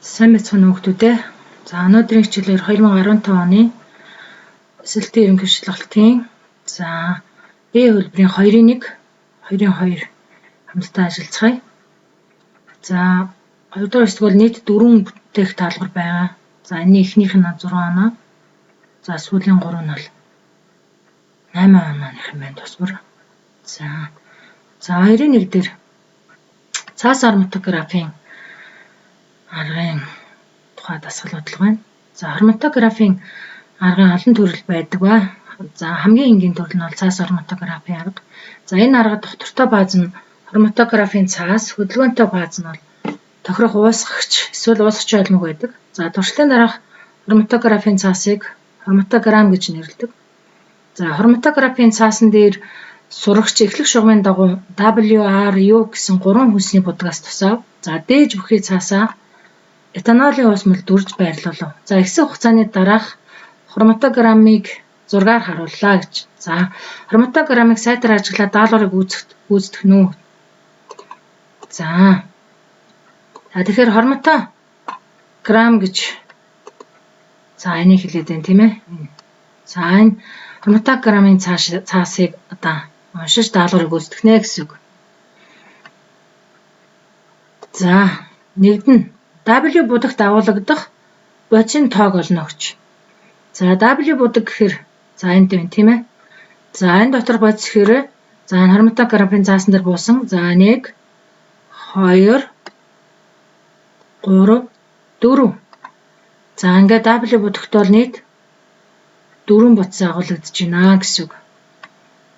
Сайн байцгаана уу хүмүүстээ. За өнөөдрийн хичээлээр 2015 оны эсэлтийн ерөнхий шалгалтын B хөлбөрийн 2-1, 2-2 хамтдаа ажиллацгаая. За 2 дугаар хэсэг бол нийт 4 бүтээх даалгавар байгаа. За энэ эхнийх нь 6 оноо. За сүүлийн 3 нь бол 8 онооных юм байна тусмар. За 2-1 дээр цаас хроматографийн аргын тухай дасгал бодлого байна. За хроматографийн аргын олон төрөл байдаг ба за хамгийн энгийн төрөл нь бол цаас хроматографийн арга. За энэ арга доктортой бааз нь хроматографийн цаас, хөдөлгөөнтэй бааз нь бол тохирох уусгагч эсвэл уусгч ойлгомог байдаг. За туршлагын дараах хроматографийн цаасыг хроматограмм гэж нэрлэдэг. За хроматографийн цаасан дээр сурагч эхлэх шугамын дагуу WRU гэсэн 3 хүнсний будгаас тусав. За дээж бүхий цаасаа этанолийн уусмал дүрж байрлуулав. За ихсэн хугацааны дараах хроматограммыг зургаар харууллаа гэж. За хроматограммыг сайтар ажиглаад даалгаврыг гүйцэтгэх нь. За тэгэхээр хроматограмм гэж энийг хэлээд байна тийм ээ. За энэ хроматограммын цаасыг одоо уншиж даалгаврыг гүйцэтгэнэ гэсэн үг. За нэгд нь W будагт агуулгадах бодисын тоог олно гэж. За W будаг гэхээр энд байна тийм ээ. За энэ дотор бодис гэхээр энэ хроматографийн цаасан дээр буусан. За 1 2 3 4. За ингээд W будагт бол нийт 4 бодис агуулгадж байна гэсэн үг.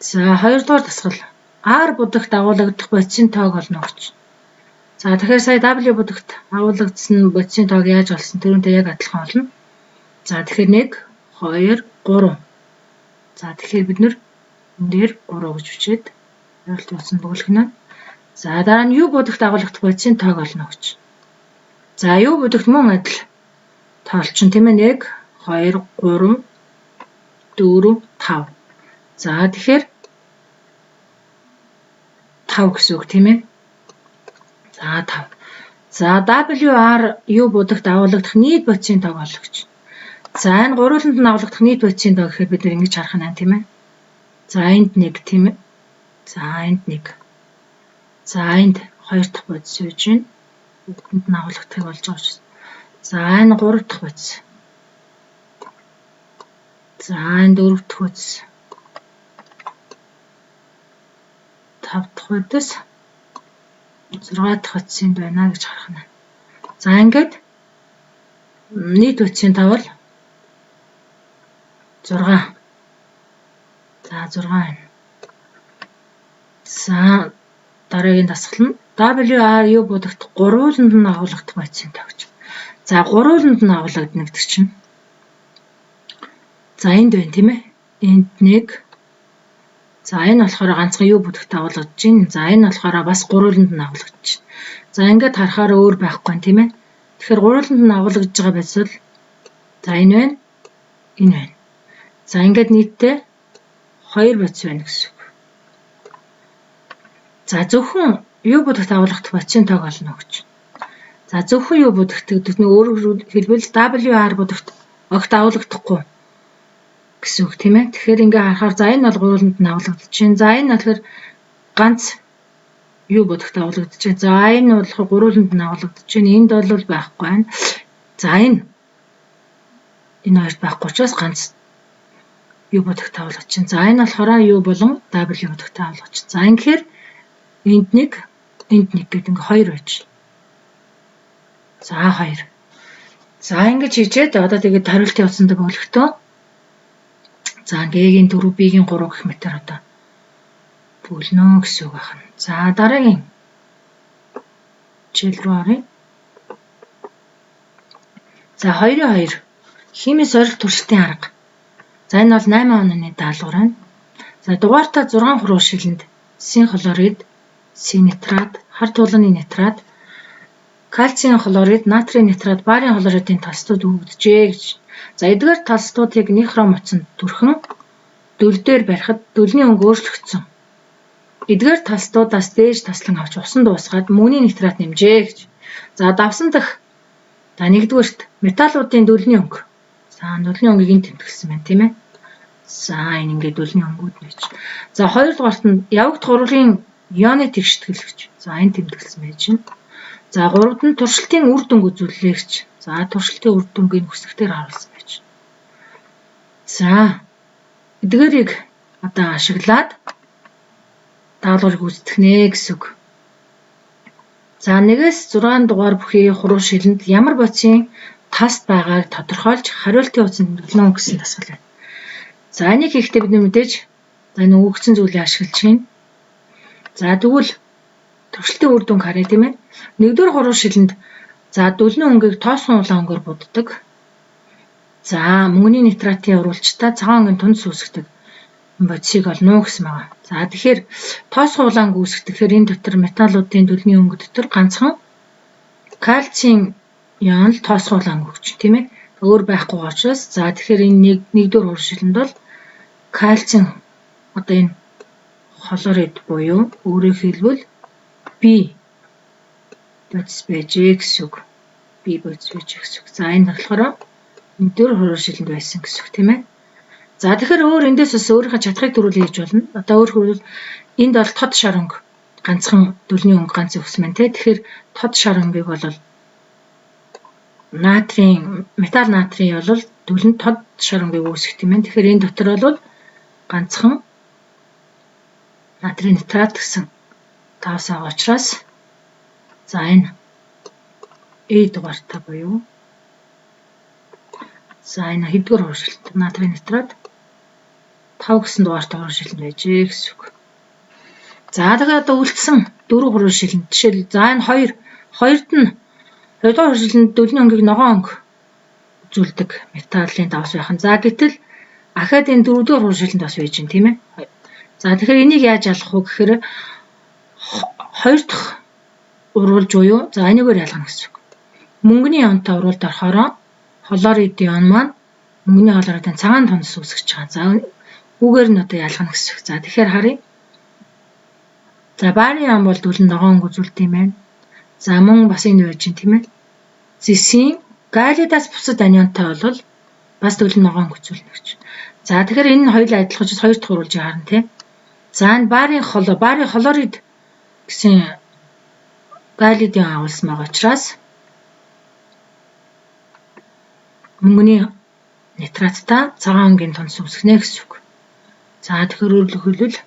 За 2 дугаар дасгал R будагт агуулгадах бодисын тоог олно гэж. За тэгэхээр сая W будагт агуулгадсан бодисын тоог яаж олсон тэрүүнтэй яг адилхан олно. За тэгэхээр 1 2 3. За тэгэхээр бид нэр энэ дээр 3 гэж бичээд хариулт утсанд бөглөхнө. За дараа нь U будагт агуулгадах бодисын тоог олно гэж. За U будагт мөн адил тоолчин тийм ээ 1 2 3 4 5. За тэгэхээр 5 гэсэн үг тийм ээ. За 5. За WRU будагт агуулгадах нийт бодисын тоог олно гэж. За энэ гурвууланд нь агуулгадах нийт бодисын тоог гэхээр бид ингэж харах нь тийм ээ. За энд 1 тийм ээ. За энд 1. За энд 2 дахь бодис үйж байна. Бүгдэнд нь агуулгадахыг болж байгаа учраас. За энэ 3 дахь бодис. За энэ 4 дахь бодис. 5 дахь бодис. 6 дахь бодисын байна гэж харах нь. За ингээд нийт бодисын тав бол 6. За 6 байна. За дараагийн дасгал нь WRU будагт гурвууланд нь агуулгадах бодисын тав гэж. За гурвууланд нь агуулгадна гэдэг чинь. За энд байна тийм ээ. Энд 1. За энэ болохоор ганцхан U будагт агуулгадж байна. За энэ болохоор бас гурвууланд нь агуулгадж байна. За ингээд харахаар өөр байхгүй тийм ээ. Тэгэхээр гурвууланд нь агуулгадж байгаа бодис бол за энэ байна. Энэ байна. За ингээд нийтдээ 2 бодис байна гэсэн үг. За зөвхөн U будагт агуулгадах бодисын тоог олно гэж. За зөвхөн U будагт гэдэг нь өөрөөр хэлбэл WR будагт огт агуулгадахгүй гэсэн үг тийм ээ. Тэгэхээр ингээ харахаар за энэ бол гурвууланд нь агуулгадж байна. За энэ болохоор ганц U будагт агуулгадж байна. За энэ болохоор гурвууланд нь агуулгадж байна. Энд бол байхгүй байна. За энэ хоёр байхгүй учраас ганц U будагт агуулгадж байна. За энэ болохоор U болон W будагт агуулгадж байна. За ингэхээр энд 1 энд 1 гэдэг ингээ 2 байж. За 2. За ингэж хийжээд одоо тэгээд хариултын утсанд бөглөхдөө за Г-ийн 4, B-ийн 3 гэх мэтэр одоо бүлнө гэсэн үг байна. За дараагийн жишээл рүү оръё. За 2-2 химийн сорилт туршилтын арга. За энэ бол 8 онооны даалгавар байна. За дугаартаа 6 хуруу шилэнд син хлорид, син нитрат, хар туулганы нитрат, кальцийн хлорид, натрийн нитрат, барийн хлоридын талстууд өгөгдөжээ гэж. За эдгээр талстуудыг нихром утсанд түрхэн дөл дээр барихад дөлний өнгө өөрчлөгдсөн. Эдгээр талстуудаас дээж таслан авч усан дуусгаад мөнгөний нитрат нэмжээ гэж. За давсан дах За нэгдүгээрт металлуудын дөлний өнгө. За дөлний өнгөийг энд тэмдэглэсэн байна тийм ээ. За энэ ингээд дөлний өнгүүд байж. За хоёрдугаарт нь явагдах урлагийн ионы тэгштгэл гэж. За энэ тэмдэглэсэн байж байна. За гуравт нь туршилтын үр дүнг үзүүлэлгч. За туршилтын үр дүнгийн хүсэгтээр харуулсан байж. За эдгээрийг одоо ашиглаад даалгаврыг үүсгэх нэ гэсэн үг. За 1-6 дугаар бүхий хуруу шилэнд ямар бодисын таст байгааг тодорхойлж хариултын утсанд тэмдэглэнэ гэсэн дасгал байна. За энийг хийхдээ бид мэдээж энэ өгөгдсөн зүйлийг ашиглаж чинь. За тэгвэл туршилтын үр дүнг харъя тийм ээ. 1-р хуруу шилэнд за дөлний өнгийг тоосон улаан өнгөөр буддаг. За мөнгөний нитратын уруулжтай цагаан өнгийн тунд үүсгдэг бодисыг олно гэсэн байна. За тэгэхээр тоосхон улаан үүсгэхээр энэ дотор металлуудын дөлний өнгө дотор ганцхан кальцийн ион тоосхон улаан өгч тийм ээ. Өөр байхгүй учраас за тэгэхээр энэ нэгдүгээр хуруу шилэнд бол кальцийн одоо энэ хлорид буюу өөрөөр хэлбэл B бодис байжээ гэсэн үг. B бодис байж гэсэн үг. За энэ болохоор нэгдүгээр хуруу шилэнд байсан гэсэн үг тийм ээ. За тэгэхээр өөр эндээс бас өөрийнхөө чадхыг төрүүлж хийж болно. Одоо өөрөөр хэлбэл энд бол тод шар өнгө ганцхан дөлний өнгө ганц өгсөн байна те. Тэгэхээр тод шар өнгийг бол натрийн металл натрийн бол дөлөнд тод шар өнгийг үүсгэх юм байна. Тэгэхээр энэ дотор бол ганцхан натрийн нитрат гэсэн таавс байгаа учраас за энэ A дугаартай буюу за энэ хэдгээр хуруу шилэнд натрийн нитрат 5 гэсэн дугаартай хуруу шилэнд байжээ гэсэн үг. За тэгээд одоо үлдсэн 4 хуруу шилэнд жишээл за энэ хоёрд нь 2-р хуруу шилэнд дөлний өнгийг ногоон өнгө үзүүлдэг металлын давс байх нь. За гэтэл ахаад энэ 4-р хуруу шилэнд бас байж гин тийм ээ. За тэгэхээр энийг яаж ялгах вэ гэхээр хоёр дахь уруулж буюу за энийгээр ялгана гэсэн үг. Мөнгөний ионтой уруулд орохоор хлорид ион маань мөнгөний хлоридын цагаан тонос үүсгэж байгаа. За үгээр нь одоо ялгана гэсэн үг. За тэгэхээр харъя. За баарийн ион бол дөлөнд ногоон өнгө үзүүлдэг юм байна. За мөн бас энэ байж гин тийм ээ. Зэсийн галидаас бусад анионтой бол бас дөлөнд ногоон өнгө үзүүлнэ гэж. За тэгэхээр энэ нь хоёулаа адилхан учраас хоёр дахь уруулжийг харна тийм. За энэ баарийн хлорид гэсэн галид ион агуулсан байгаа учраас мөнгөний нитраттай цагаан өнгийн тонос үүсгэнэ гэсэн үг. За тэгэхээр өөрөөр хэлбэл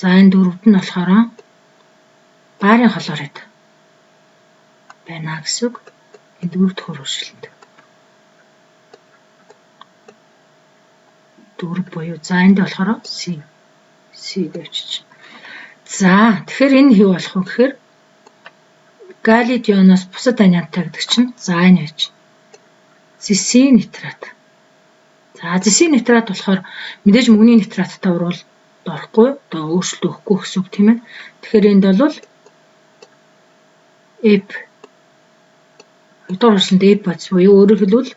за энэ дөрөвд нь болохоор баарийн хлорид байна гэсэн үг. Энэ дөрөвд хуруу шилэнд. Дөрөв буюу за энд болохоор C гэвчиж. За тэгэхээр энэ хэв болох вэ гэхээр галид ионоос бусад анионтой гэдэг чинь за энэ байж. Зэсийн нитрат. За зэсийн нитрат болохоор мэдээж мөнгөний нитраттай уруулд орохгүй, одоо өөрчлөлт өгөхгүй гэсэн үг тийм ээ. Тэгэхээр энд бол F хоёрдугаар хуршилд F бодис буюу өөрөөр хэлбэл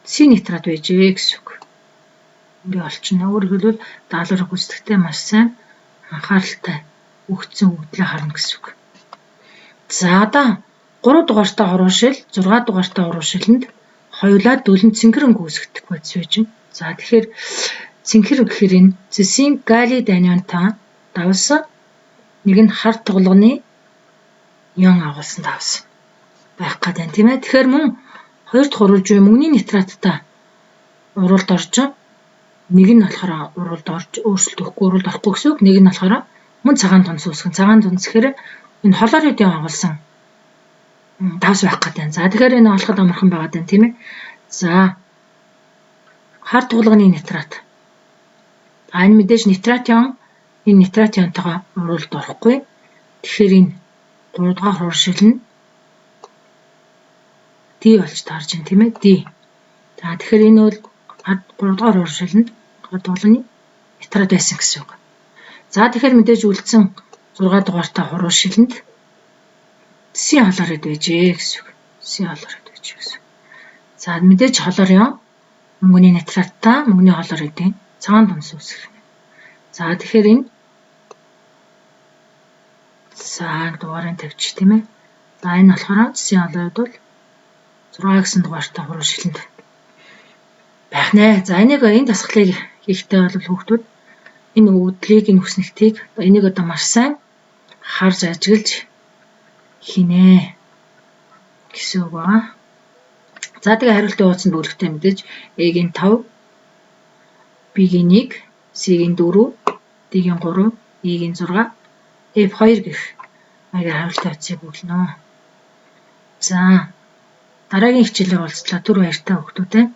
зэсийн нитрат байжээ гэсэн үг. Ингээ олчихно. Өөрөөр хэлбэл даалгаврыг гүйцэтгэхдээ маш сайн анхааралтай өгцөн өгдлээ харна гэсэн үг. За одоо 3 дугаартай хуруу шил, 6 дугаартай хуруу шилэнд хоёулаа дөлөнд цэнхэр өнгө үүсгдэг бодис байж байна. За тэгэхээр цэнхэр гэхээр энэ зэсийн галид анионтой давс нэг нь хар тугалганы ион агуулсан давс байх гэдэг тийм ээ. Тэгэхээр мөн хоёр дахь уруулж буй мөнгөний нитраттай уруулд орж нэг нь болохоор уруулд орж өөрчлөлт өгөхгүй уруулд орохгүй гэсэн үг. Нэг нь болохоор мөн цагаан тонос үүсгэн. Цагаан тонос гэхээр энэ хлорид ион агуулсан давс байх гэдэг. За тэгэхээр энэ олоход амархан байгаа даа тийм ээ. За хар тугалганы нитрат. А энэ мэдээж нитрат ион энэ нитрат ионтойгоо уруулд орохгүй. Тэгэхээр энэ 3 дугаар хуруу шилэн D болж таарж байна тийм ээ. D. За тэгэхээр энэ бол 3 дугаар хуруу шилэнд хар тугалганы нитрат байсан гэсэн үг. За тэгэхээр мэдээж үлдсэн 6 дугаартай хуруу шилэнд C хлорид байжээ гэсэн үг. C хлорид байжээ гэсэн. За мэдээж хлорын мөнгөний нитраттай мөнгөний хлоридын цагаан тонос үүсгэх. За тэгэхээр энэ за дугаарыг тавьчих тийм ээ. За энэ болохоор C хлорид бол 6 гэсэн дугаартай хуруу шилэнд байх нэ. За энэ дасгалыг хийхдээ бол хүүхдүүд энэ өгөгдлийг, энэ хүснэгтийг энийг одоо маш сайн харж ажиглаж хийнэ гэсэн үг байна. За тэгээ хариултын хуудсанд бүлэгтэй мэдээж A-гийн 5, B-гийн 1, C-гийн 4, D-гийн 3, E-гийн 6, F2 гэх маягаар хариултын хуудсыг бүглэнэ. За дараагийн хичээлээр уулзлаа. Түр баяртай хүүхдүүд ээ.